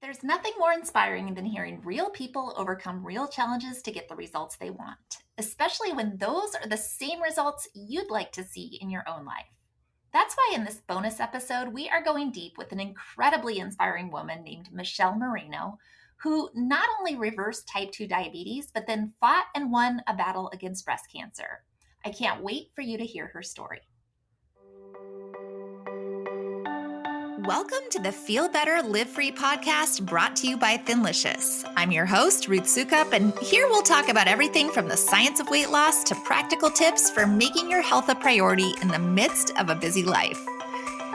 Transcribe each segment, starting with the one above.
There's nothing more inspiring than hearing real people overcome real challenges to get the results they want, especially when those are the same results you'd like to see in your own life. That's why in this bonus episode, we are going deep with an incredibly inspiring woman named Michelle Moreno, who not only reversed type 2 diabetes, but then fought and won a battle against breast cancer. I can't wait for you to hear her story. Welcome to the Feel Better, Live Free podcast brought to you by Thinlicious. I'm your host, Ruth Sukup, and here we'll talk about everything from the science of weight loss to practical tips for making your health a priority in the midst of a busy life.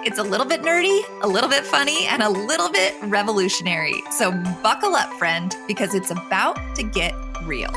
It's a little bit nerdy, a little bit funny, and a little bit revolutionary. So buckle up, friend, because it's about to get real.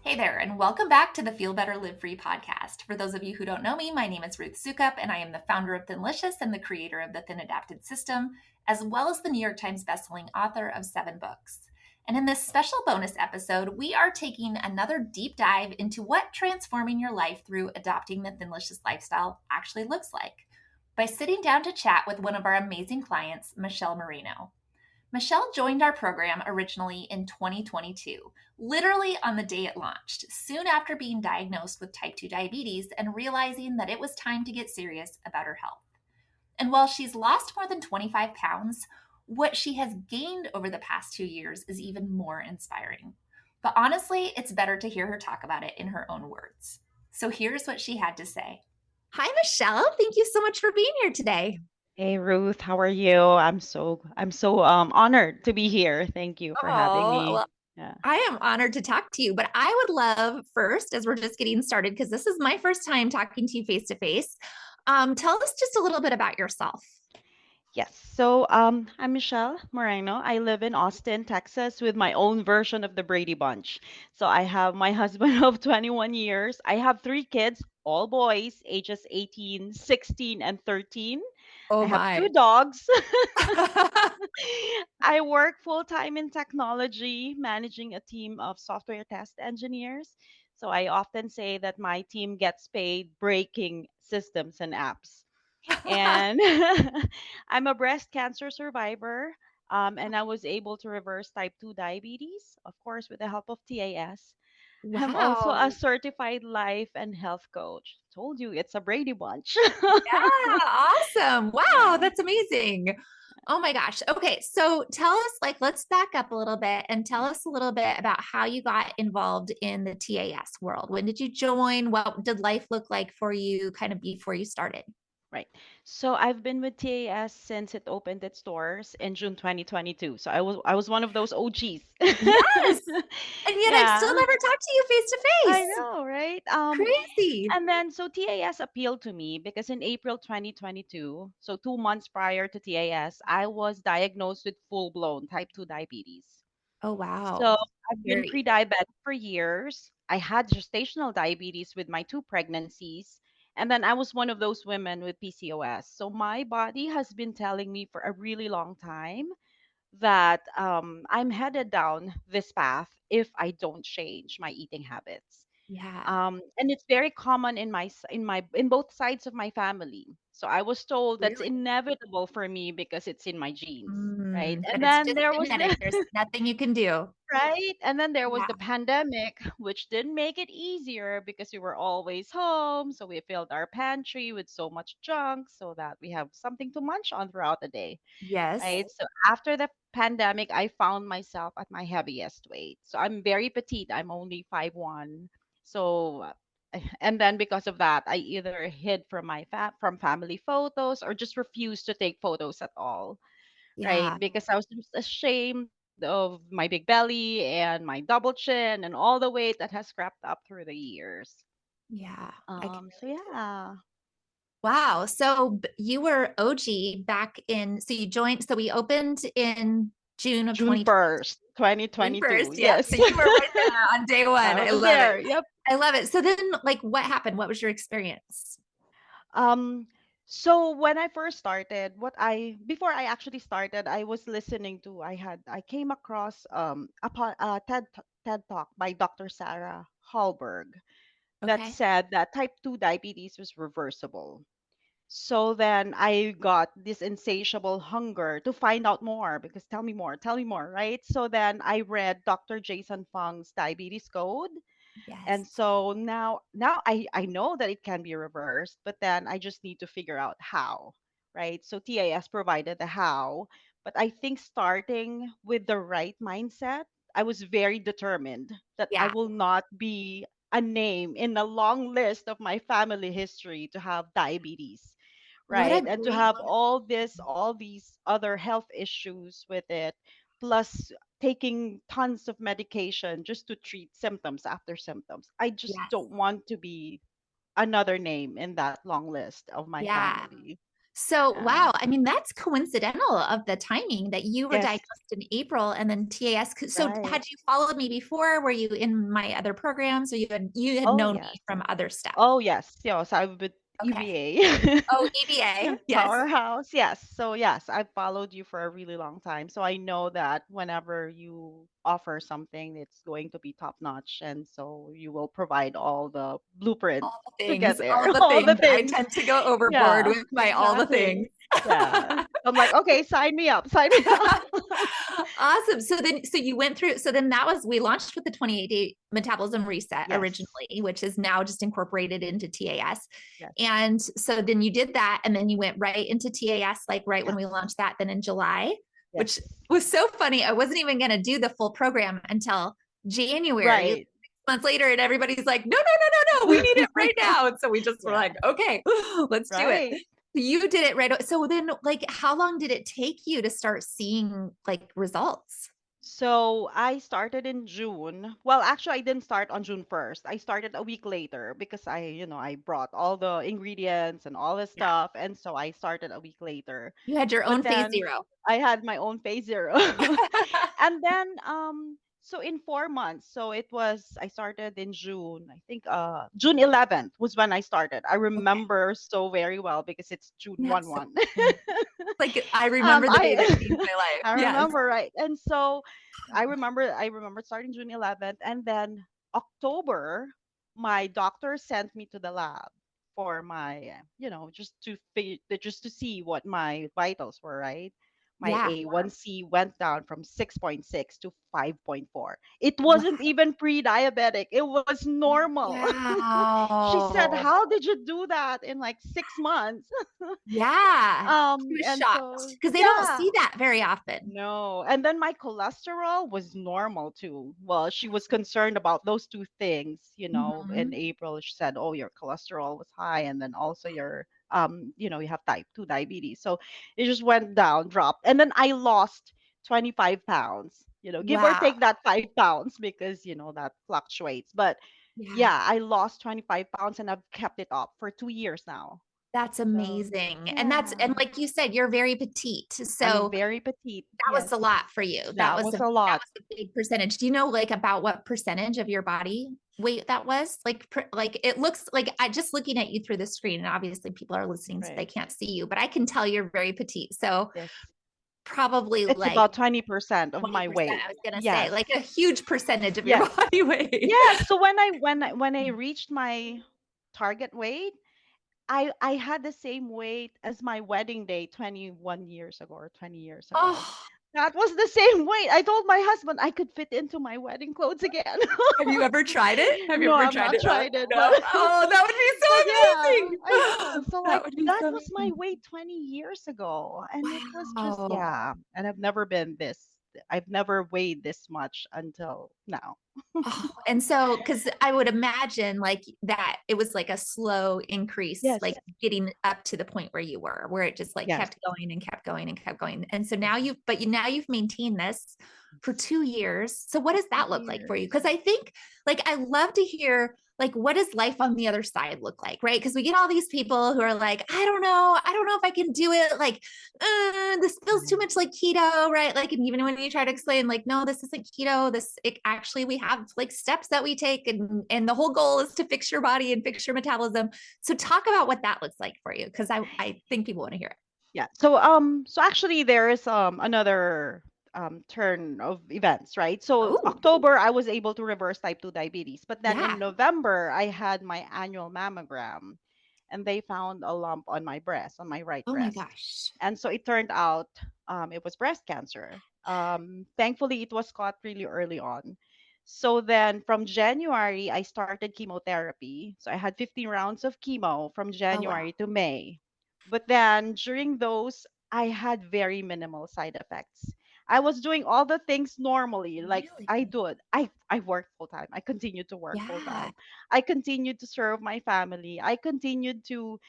Hey there, and welcome back to the Feel Better, Live Free podcast. For those of you who don't know me, my name is Ruth Sukup, and I am the founder of Thinlicious and the creator of the Thin Adapted System, as well as the New York Times bestselling author of 7 books. And in this special bonus episode, we are taking another deep dive into what transforming your life through adopting the Thinlicious lifestyle actually looks like by sitting down to chat with one of our amazing clients, Michelle Moreno. Michelle joined our program originally in 2022, literally on the day it launched, soon after being diagnosed with type 2 diabetes and realizing that it was time to get serious about her health. And while she's lost more than 25 pounds, what she has gained over the past 2 years is even more inspiring. But honestly, it's better to hear her talk about it in her own words. So here's what she had to say. Hi, Michelle. Thank you so much for being here today. Hey Ruth, how are you? I'm so honored to be here. Thank you for having me. Well, Yeah. I am honored to talk to you, but I would love first, as we're just getting started, because this is my first time talking to you face to face. Tell us just a little bit about yourself. Yes. I'm Michelle Moreno. I live in Austin, Texas, with my own version of the Brady Bunch. So I have my husband of 21 years. I have 3 kids, all boys, ages 18, 16, and 13. Oh I have my. 2 dogs. I work full time in technology, managing a team of software test engineers. So I often say that my team gets paid breaking systems and apps. And I'm a breast cancer survivor. And I was able to reverse type 2 diabetes, of course, with the help of TAS. I'm also a Wow. certified life and health coach. Told you it's a Brady Bunch. Yeah, awesome. Wow, Yeah. that's amazing. Oh my gosh. Okay, so tell us, let's back up a little bit and tell us a little bit about how you got involved in the TAS world. When did you join? What did life look like for you kind of before you started? Right. So I've been with TAS since it opened its doors in June 2022. So I was one of those OGs. Yes. And yet I've Yeah, still never talked to you face to I face. know, right? Crazy. And then so TAS appealed to me because in April 2022, so 2 months prior to TAS, I was diagnosed with full-blown type 2 diabetes. Oh, So wow. I've been Very. pre-diabetic for years. I had gestational diabetes with my 2 pregnancies. And then I was one of those women with PCOS. So my body has been telling me for a really long time that I'm headed down this path if I don't change my eating habits. Yeah. And it's very common in both sides of my family. So I was told that's Really? inevitable for me because it's in my genes, right? Mm, but And it's then just there was genetic. There's nothing you can do. right? And then there was Yeah. the pandemic, which didn't make it easier because we were always home. So we filled our pantry with so much junk so that we have something to munch on throughout the day, Yes. right? So after the pandemic, I found myself at my heaviest weight. So I'm very petite. I'm only 5'1". So and then because of that, I either hid from from family photos or just refused to take photos at all, right? Yeah. Because I was just ashamed of my big belly and my double chin and all the weight that has crept up through the years. Yeah. I can So relate to that. yeah, Wow. So you were OG back in, so you joined, so we opened in June of June 2020. 1st, June 2022. 1st. Yeah. Yes. So you were right there on day one. I I was love it. there. Yep. I love it. So then, what happened? What was your experience? Um, So when I first started, before I actually started, I was listening to I came across a TED talk by Dr. Sarah Hallberg that Okay. said that type 2 diabetes was reversible. So then I got this insatiable hunger to find out more, because tell me more, right? So then I read Dr. Jason Fung's Diabetes Code, Yes. and so now I know that it can be reversed, but then I just need to figure out how, right? So TAS provided the how, but I think starting with the right mindset, I was very determined that I Yeah. will not be a name in a long list of my family history to have diabetes, What a right? And to great have motivation. all these other health issues with it, plus taking tons of medication just to treat symptoms after symptoms. I just Yes. don't want to be another name in that long list of my Yeah. family. So, Yeah. wow. I mean, that's coincidental of the timing that you were Yes, diagnosed in April and then TAS. So, right. had you followed me before? Were you in my other programs, or you had Oh, known yes. me from other stuff? Oh, yes. Yes, I would Okay. EVA. Oh, EBA. Yes. Powerhouse. Yes. So, yes, I followed you for a really long time. So, I know that whenever you offer something, it's going to be top notch. And so, you will provide all the blueprint to get there, All the all the things. I things. tend to go overboard Yeah, with my all the things. exactly. Yeah. I'm like, okay, sign me up. Sign me up. Awesome. So you went through, so then that was, we launched with the 28-day metabolism reset Yes. originally, which is now just incorporated into TAS. Yes. And so then you did that, and then you went right into TAS, like right when Yes. we launched that, then in July, which Yes. was so funny. I wasn't even going to do the full program until January, Right. 6 months later, and everybody's like, no, no, no, no, no, we need it right now. And so we just were Yeah. like, okay, let's do it. Right. You did it right away. So then, like, how long did it take you to start seeing like results? So I started in June. Well, actually, I didn't start on June 1st. I started a week later because I brought all the ingredients and all the Yeah. stuff. And so I started a week later. You had your But own phase then zero. I had my own phase zero. And then so in 4 months, so I started in June. I think June 11th was when I started. I Okay. remember so very well because it's June 1 That's so 1. funny. Like, I remember the day that changed I my life. I Yes. remember, right. And so I remember starting June 11th, and then October my doctor sent me to the lab for my just to see what my vitals were, right? My Yeah. A1C went down from 6.6 to 5.4. It Wow. wasn't even pre-diabetic. It was normal. She said, Wow. "How did you do that in like 6 months?" Yeah. She was And so shocked because they don't yeah. see that very often. No. And then my cholesterol was normal too. Well, she was concerned about those two things, in Mhm. April. She said, "Oh, your cholesterol was high, and then also your you have type 2 diabetes." So it just went down, dropped. And then I lost 25 pounds, give or Wow. take that 5 pounds, because that fluctuates. But Yeah. yeah, I lost 25 pounds, and I've kept it up for 2 years now. That's So, amazing. And yeah. like you said, you're very petite. I'm So very petite. that was Yes. a lot for you. That was a That lot. was a big percentage. Do you know like about what percentage of your body weight that was? Like it looks like, I just looking at you through the screen, and obviously people are listening so they Right. can't see you, but I can tell you're very petite. So Yes. probably It's like about 20% of my 20%. weight. I was gonna say Yes. like a huge percentage of your Yes. body weight. Yes. So when I reached my target weight, I had the same weight as my wedding day 21 years ago, or 20 years ago. Oh, That was the same weight. I told my husband I could fit into my wedding clothes again. have you ever tried it? Have you No, ever I've tried not it though? tried it, but No. Oh, that would but yeah, be I so know. amazing. So That like would be that so was my amazing. weight 20 years ago, and it was just, Wow. yeah, and I've never weighed this much until now. Oh, and so, because I would imagine like that it was like a slow increase, Yes. like getting up to the point where you were, where it just like Yes. kept going and kept going and kept going. And so Yes. now you've maintained this for 2 years. So what For does two that look like for you? years. Because I think like I love to hear like what does life on the other side look like, right? Because we get all these people who are like, I don't know if I can do it. Like, this feels too Mm. much like keto, right? Like, and even when you try to explain, like, no, this isn't keto. actually we have like steps that we take, and the whole goal is to fix your body and fix your metabolism. So talk about what that looks like for you, because I think people want to hear it. Yeah. So actually there is another turn of events, right? So Oh, October I was able to reverse type 2 diabetes, but then in yeah. November I had my annual mammogram and they found a lump on my breast, on my right Oh my breast. gosh. And so it turned out it was breast cancer. Thankfully it was caught really early on. So then from January I started chemotherapy. So I had 15 rounds of chemo from Oh wow. January to May, but then during those, I had very minimal side effects. I was doing all the things normally, like I Really? do it. I worked full time. I continued to work full Yeah. time. I continued to serve my family. I continued to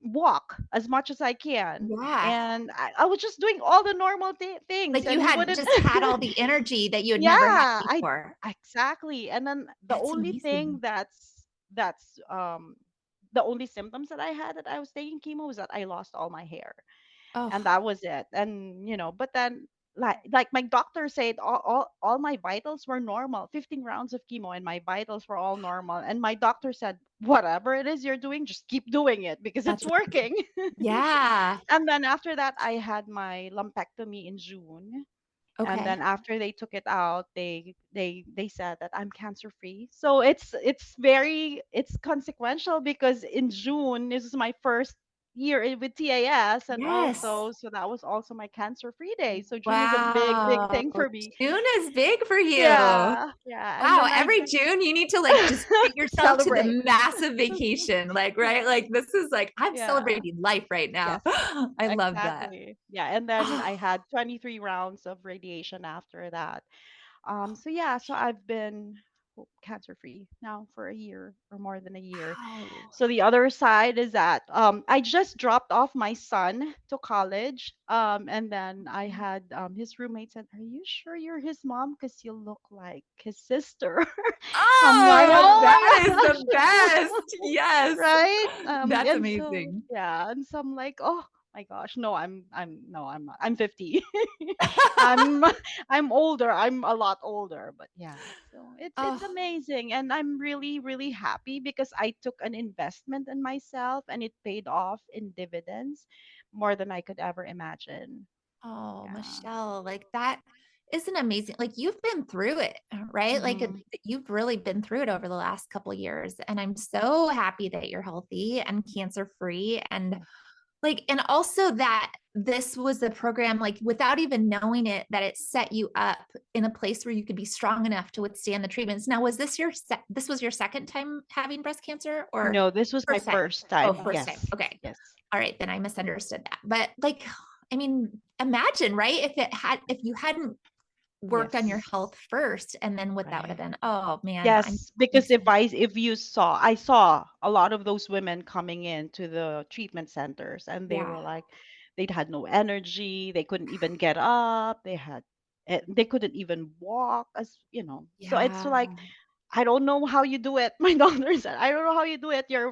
walk as much as I can. Yeah. And I was just doing all the normal things, Like you and you had wouldn't. just had all the energy that you had Yeah, never had I before. exactly. And then That's amazing. that's the only symptoms that I had that I was taking chemo was that I lost all my hair, and Oh, that was it. And but then like my doctor said all my vitals were normal. 15 rounds of chemo and my vitals were all normal. And my doctor said, whatever it is you're doing, just keep doing it because it's that's working. yeah. And then after that I had my lumpectomy in June, and Okay. then after they took it out they said that I'm cancer free. So it's consequential because in June this is my first year with TAS, and Yes. also so that was also my cancer free day. So June is a big Wow. thing for me. June is big for you. Yeah, and Wow. then I Every June, you need to like just treat yourself to celebrate. the massive vacation. Like, right? Yeah, Like, this is like, I'm yeah, celebrating life right now. yes, I love that. exactly. Yeah, and then I Oh, had 23 rounds of radiation after that. So yeah, so I've been cancer free now for a year or more than a year. wow. So the other side is that I just dropped off my son to college. And then I had his roommate said, "Are you sure you're his mom? Because you look like his sister." I'm like, Oh, "Oh that my is the gosh." best. Yes. Right? That's And so amazing. yeah, and so I'm like, oh my gosh, no, I'm no, I'm not. I'm 50. I'm I'm older. I'm a lot older, but yeah. So it's Oh, amazing, and I'm really happy because I took an investment in myself and it paid off in dividends more than I could ever imagine. oh, Yeah. Michelle, like that isn't amazing. Like you've been through it, right? Like Hmm. you've really been through it over the last couple of years. And I'm so happy that you're healthy and cancer free. And like, and also that this was the program, like without even knowing it, that it set you up in a place where you could be strong enough to withstand the treatments. Now, was this this was your second time having breast cancer or No, this was my first time? first Oh, time. first time. Yes. Okay. Yes. All right, then I misunderstood that. But like, I mean, imagine, right? If you hadn't worked on your Yes. health first, and then what that would have Right. been. Oh man, Yes, I'm because so if you saw, I saw a lot of those women coming in to the treatment centers, and they yeah, were like, they'd had no energy, they couldn't even get up, they couldn't even walk, So it's yeah, like, I don't know how you do it. My doctor said, I don't know how you do it. You're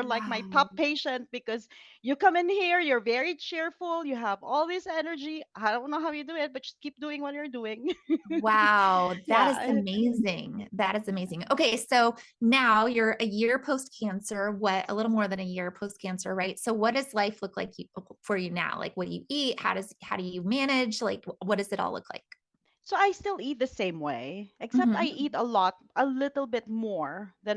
like my wow. top patient because you come in here, you're very cheerful, you have all this energy. I don't know how you do it, but just keep doing what you're doing. Wow, that is Yeah. amazing. That is amazing. Okay, so now you're a year post cancer, what a little more than a year post cancer, right? So what does life look like for you now? Like what do you eat? How do you manage? Like what does it all look like? So I still eat the same way, except I Hmm. eat a little bit more than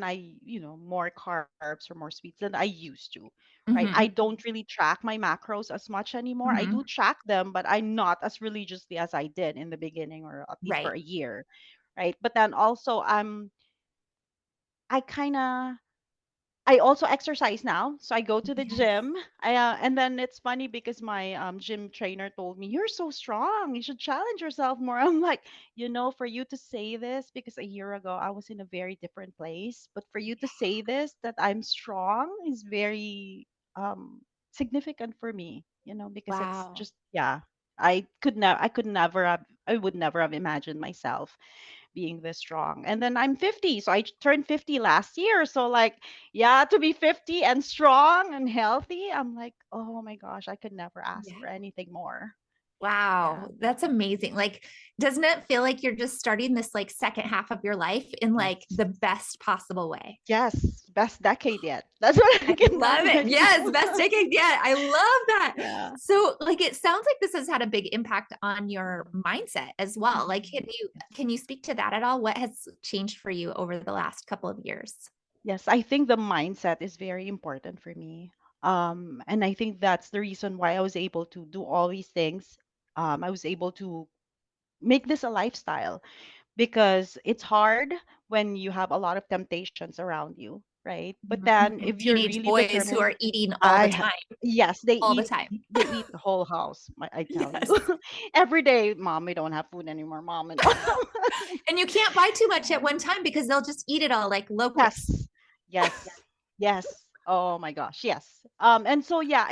more carbs or more sweets than I used to, right? I Hmm. don't really track my macros as much anymore. I do Hmm. track them, but I'm not as religiously as I did in the beginning or at least for Right. a year, right? But then also I kind of I also exercise now, so I go to the Yes. gym. And then it's funny because my gym trainer told me, "You're so strong. You should challenge yourself more." I'm like, for you to say this, because a year ago I was in a very different place, but for you to say this that I'm strong is very significant for me, because it's Wow. just yeah. I would never have imagined myself being this strong. And then I'm 50. So I turned 50 last year. So like, yeah, to be 50 and strong and healthy, I'm like, oh my gosh, I could never ask Yeah. for anything more. Wow, Yeah. that's amazing. Like, doesn't it feel like you're just starting this like second half of your life in like Yes. the best possible way? Yes. Best decade yet. That's what I I can tell love you it. right Yes, now. best decade yet. I love that. Yeah. So, like, it sounds like this has had a big impact on your mindset as well. Like, Mhm. can you speak to that at all? What has changed for you over the last couple of years? Yes, I think the mindset is very important for me. And I think that's the reason why I was able to do all these things. I was able to make this a lifestyle because it's hard when you have a lot of temptations around you, right? But Mhm. then And if you're teenage really boys who determined, are eating all the I ha- time, yes, all the time. they eat the whole house, I tell you. Yes. Every day, mom, we don't have food anymore, mom and mom. And you can't buy too much at one time because they'll just eat it all like locusts. Yes. Yes. Yes. Oh my gosh. Yes. And so yeah,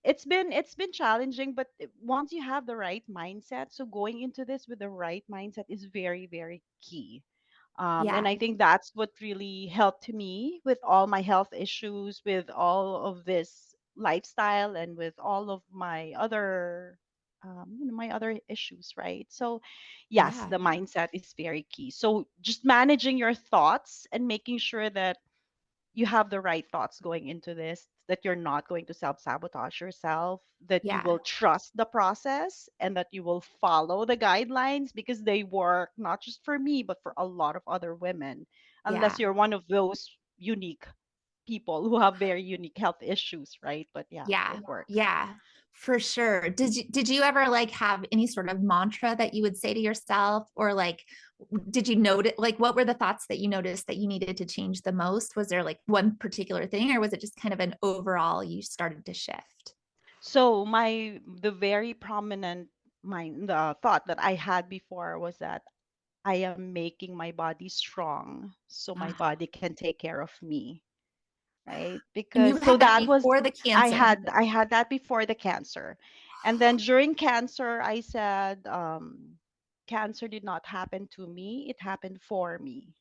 it's been challenging, but once you have the right mindset, so going into this with the right mindset is very, very key. And Yeah. I think that's what really helped me with all my health issues, with all of this lifestyle, and with all of my other, my other issues, right? So, yes, Yeah. the mindset is very key. So, just managing your thoughts and making sure that you have the right thoughts going into this, that you're not going to self sabotage yourself, that you Yeah. will trust the process, and that you will follow the guidelines because they work not just for me, but for a lot of other women, Yeah. unless you're one of those unique people who have very unique health issues, right? But yeah, Yeah. it works. Yeah. For sure. Did you ever like have any sort of mantra that you would say to yourself, or like did you notice like what were the thoughts that you noticed that you needed to change the most? Was there like one particular thing, or was it just kind of an overall you started to shift? So the very prominent mind the thought that I had before was that I am making my body strong so my Ah, body can take care of me, right? and you Because so had that that was before the cancer. I had that before the cancer. And then during cancer I said cancer did not happen to me, it happened for me.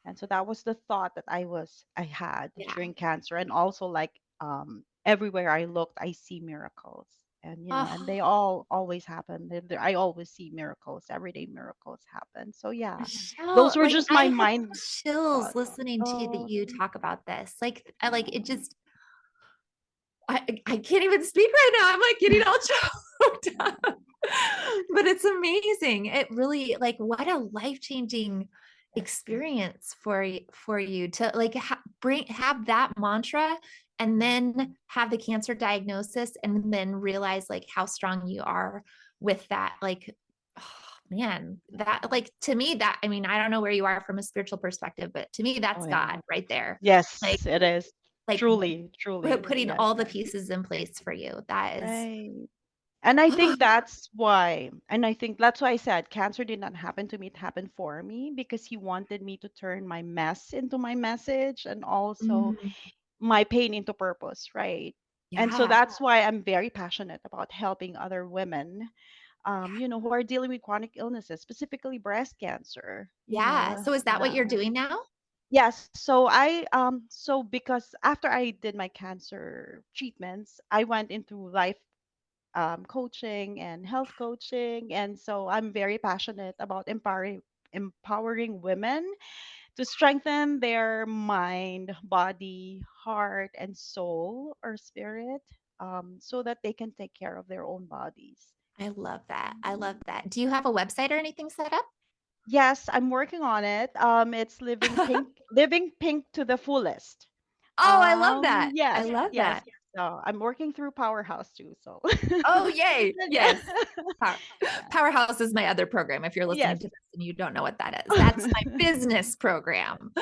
And so that was the thought that I had Yeah. during cancer. And also like everywhere I looked I see miracles, and and Oh, they all always happen. I always see miracles, everyday miracles happen. So yeah, those Michelle, were like just I my have mind chills thoughts. listening to that Oh, you talk about this. Like I like it yeah. just I can't even speak right now. I'm like getting all choked up. But it's amazing. It really like what a life-changing Yes. experience for you to like bring have that mantra and then have the cancer diagnosis and then realize like how strong you are with that like oh, man that like to me that I mean I don't know where you are from a spiritual perspective but to me Oh that's yeah. God right there like Yes, it is. like Truly, truly. putting Yes. all the pieces in place for you. That is, Right. And I think that's why I said cancer did not happen to me, it happened for me because he wanted me to turn my mess into my message and also mm, my pain into purpose, right? And so yeah, that's why I'm very passionate about helping other women, who are dealing with chronic illnesses, specifically breast cancer. yeah. So is that what Yeah. you're doing now? Yes, so so because after I did my cancer treatments, I went into life coaching and health coaching, and so I'm very passionate about empowering women to strengthen their mind, body, heart, and soul or spirit, so that they can take care of their own bodies. I love that. I love that. Do you have a website or anything set up? Yes, I'm working on it. It's living pink to the fullest. Oh, I love that. I Yes, love yes. that. So I'm working through Powerhouse too. So Oh, yay. yeah, Yes. Power, Powerhouse is my other program. If you're listening yes. to this and you don't know what that is, that's my business program.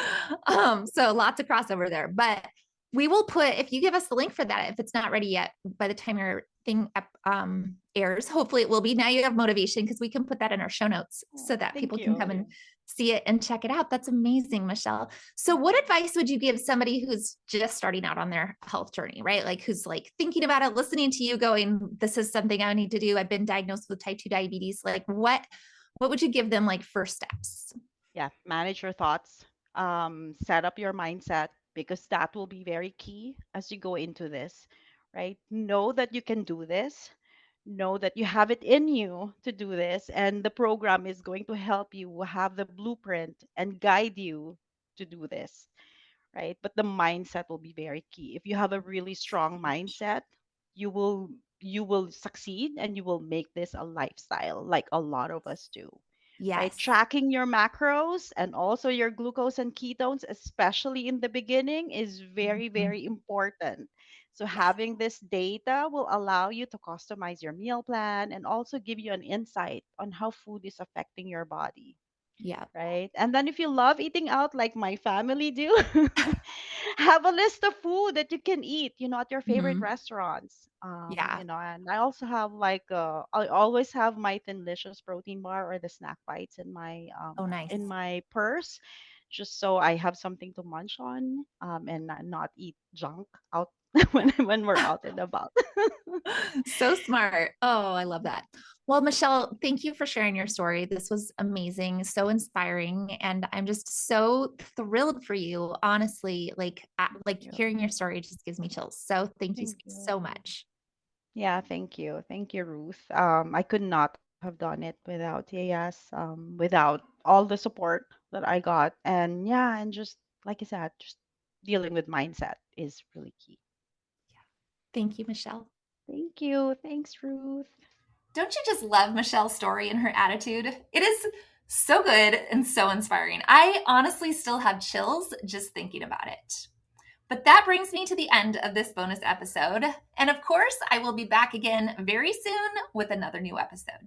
So lots of crossover there. But we will put, if you give us the link for that, if it's not ready yet, by the time your thing airs, hopefully it will be. Now you have motivation because we can put that in our show notes so Oh, that thank people can come you. and see it and check it out. That's amazing, Michelle. So, what advice would you give somebody who's just starting out on their health journey, right? Like, who's like thinking about it, listening to you, going, "This is something I need to do. I've been diagnosed with type 2 diabetes." Like, what would you give them like first steps? Yeah, manage your thoughts. Set up your mindset because that will be very key as you go into this, right? Know that you can do this. Know that you have it in you to do this, and the program is going to help you have the blueprint and guide you to do this, right? But the mindset will be very key. If you have a really strong mindset, you will you will succeed and you will make this a lifestyle like a lot of us do. Right? Yes. Tracking your macros and also your glucose and ketones, especially in the beginning, is very, Mhm. very important. So, Yes. having this data will allow you to customize your meal plan and also give you an insight on how food is affecting your body, Yeah. right? And then if you love eating out like my family do, have a list of food that you can eat, at your favorite Mhm. restaurants. Yeah. And I also have I always have my Thinlicious protein bar or the snack bites Oh, in nice. my purse, just so I have something to munch on, and not eat junk out when we're out and about. So smart. Oh, I love that. Well, Michelle, thank you for sharing your story. This was amazing, so inspiring, and I'm just so thrilled for you. Honestly, Thank like you. hearing your story just gives me chills. So thank you Thank so you. much. Yeah, thank you. Thank you, Ruth. I could not have done it without AS, without all the support that I got. And yeah, and just like I said, just dealing with mindset is really key. Thank you, Michelle. Thank you. Thanks, Ruth. Don't you just love Michelle's story and her attitude? It is so good and so inspiring. I honestly still have chills just thinking about it. But that brings me to the end of this bonus episode. And of course, I will be back again very soon with another new episode.